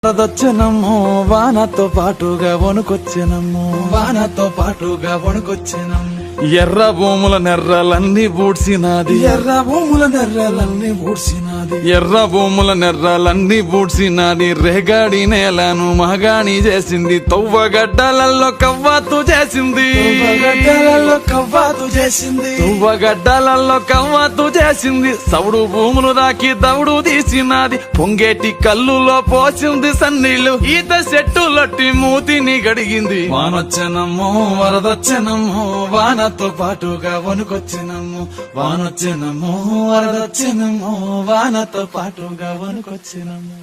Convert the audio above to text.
వరదొచ్చెనమ్మో వానతో పాటుగా వణుకొచ్చెనమ్మో వానతో పాటుగా వణుకొచ్చెనమ్మో ఎర్ర భూముల నెర్రలన్నీ బూడ్సినాది ఎర్ర భూముల నెర్రలన్నీ బూడ్సినాది ఎర్ర భూముల నెర్రలన్నీ బూడ్సినాది రేగాడి నేలను మగాణి చేసింది తవ్వగడ్డలలో కవ్వాతు చేసింది గడ్డలలో కవ్వాతు చేసింది తువ్వగడ్డలలో కవ్వాతు చేసింది సౌడు భూములు రాకి దౌడు తీసినాది పొంగేటి కల్లులో పోసింది సన్నీళ్లు ఈత చెట్టులొట్టి మూతిని గడిగింది వానొచ్చెనమ్మో వరదొచ్చెనమ్మో వానతో పాటుగా వణుకొచ్చెనమ్మో వానొచ్చెనమ్మో వరదొచ్చెనమ్మో వానతో పాటుగా వణుకొచ్చెనమ్మో